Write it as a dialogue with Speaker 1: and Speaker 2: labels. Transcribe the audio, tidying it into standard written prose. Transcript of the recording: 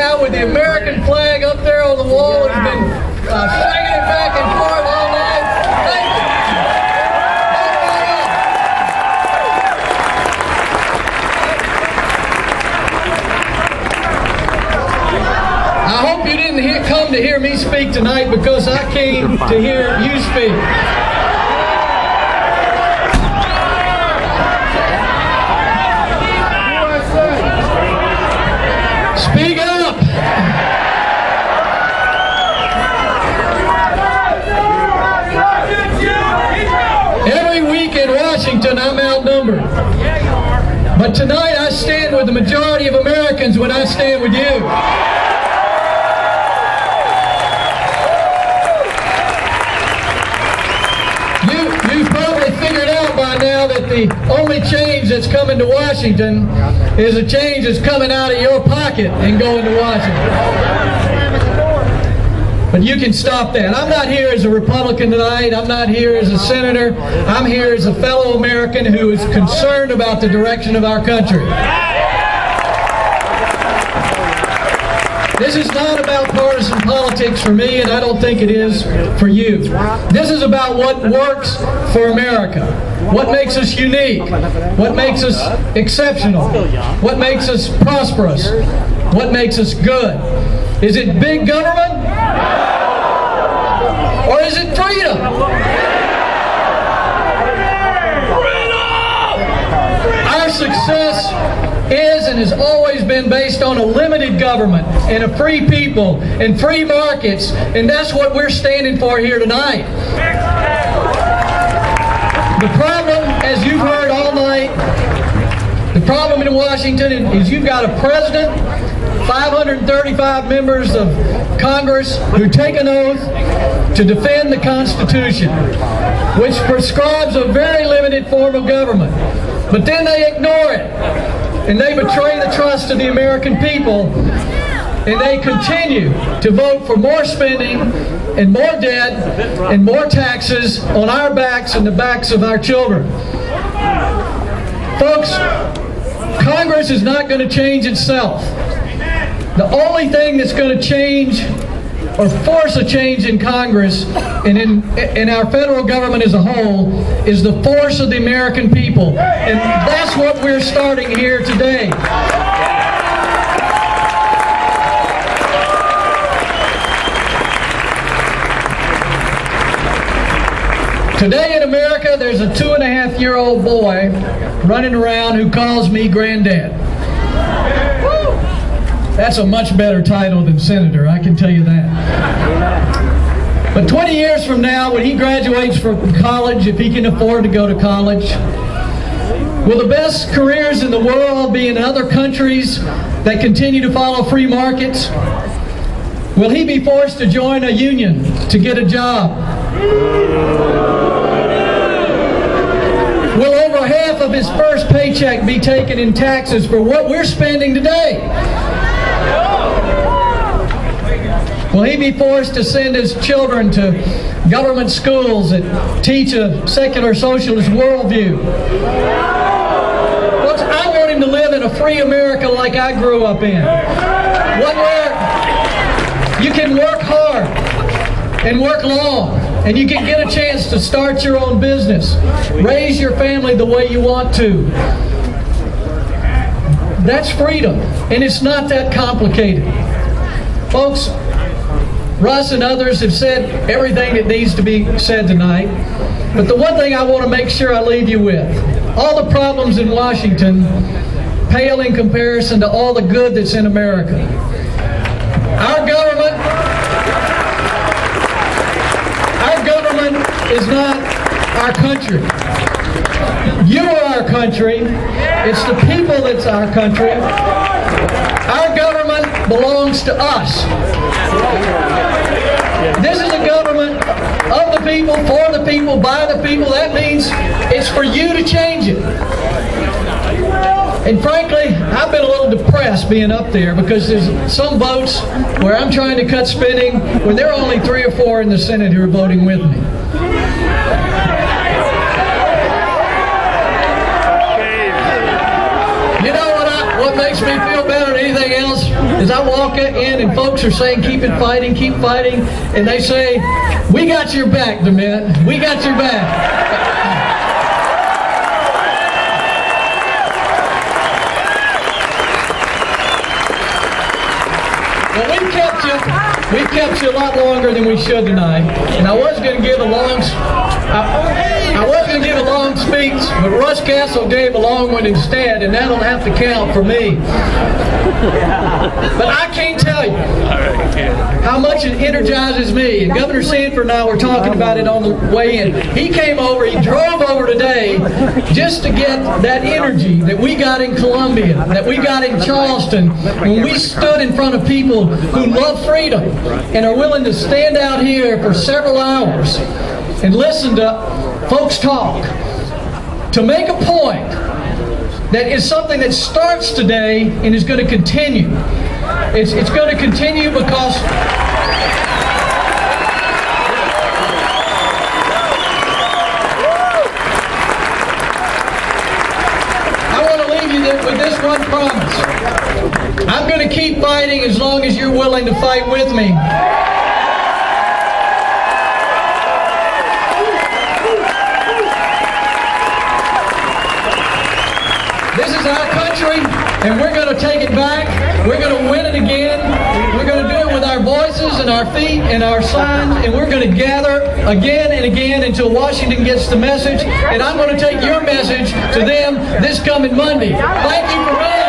Speaker 1: out with the American flag up there on the wall. He's been shaking it back and forth all night. Thank you. I hope you didn't come to hear me speak tonight, because I came to hear you speak. Speak up! Every week in Washington, I'm outnumbered. But tonight, I stand with the majority of Americans when I stand with you. You've probably figured out by now that the only change that's coming to Washington is a change that's coming out of your pocket and going to Washington. But you can stop that. I'm not here as a Republican tonight. I'm not here as a senator. I'm here as a fellow American who is concerned about the direction of our country. This is not about partisan politics for me, and I don't think it is for you. This is about what works for America. What makes us unique? What makes us exceptional? What makes us prosperous? What makes us good? Is it big government? Or is it freedom? Our success is and has always been based on a limited government and a free people and free markets, and that's what we're standing for here tonight. The problem, as you've heard all night, the problem in Washington is you've got a president, 535 members of Congress who take an oath to defend the Constitution, which prescribes a very limited form of government. But then they ignore it, and they betray the trust of the American people, and they continue to vote for more spending and more debt and more taxes on our backs and the backs of our children. Folks, Congress is not going to change itself. The only thing that's going to change or force a change in Congress and in our federal government as a whole is the force of the American people. And that's what we're starting here today. Today in America, there's a 2.5-year-old boy running around who calls me granddad. That's a much better title than senator, I can tell you that. But 20 years from now, when he graduates from college, if he can afford to go to college, will the best careers in the world be in other countries that continue to follow free markets? Will he be forced to join a union to get a job? Will over half of his first paycheck be taken in taxes for what we're spending today? Will he be forced to send his children to government schools that teach a secular socialist worldview? I want him to live in a free America like I grew up in. One where you can work hard and work long, and you can get a chance to start your own business, raise your family the way you want to. That's freedom, and it's not that complicated. Folks, Russ and others have said everything that needs to be said tonight, but the one thing I want to make sure I leave you with, all the problems in Washington pale in comparison to all the good that's in America. Our government is not our country. You are our country. It's the people that's our country. Our government belongs to us. This is a government of the people, for the people, by the people. That means it's for you to change it. And frankly, I've been a little depressed being up there because there's some votes where I'm trying to cut spending when there are only 3 or 4 in the Senate who are voting with me. You know what makes me feel better than anything else is I walk in and folks are saying, keep fighting, and they say, we got your back, DeMint. We got your back. Well, we've kept you a lot longer than we should tonight, and I was going to give a long speech, but Russ Castle gave a long one instead, and that'll have to count for me. But I can't tell you how much it energizes me. And Governor Sanford and I were talking about it on the way in. He came over, he drove over today just to get that energy that we got in Columbia, that we got in Charleston, when we stood in front of people who love freedom and are willing to stand out here for several hours and listen to folks talk, to make a point that is something that starts today and is going to continue. It's going to continue because I want to leave you with this one promise. I'm going to keep fighting as long as you're willing to fight with me. This is our country, and we're going to take it back. We're going to win it again. We're going to do it with our voices and our feet and our signs, and we're going to gather again and again until Washington gets the message. And I'm going to take your message to them this coming Monday. Thank you for being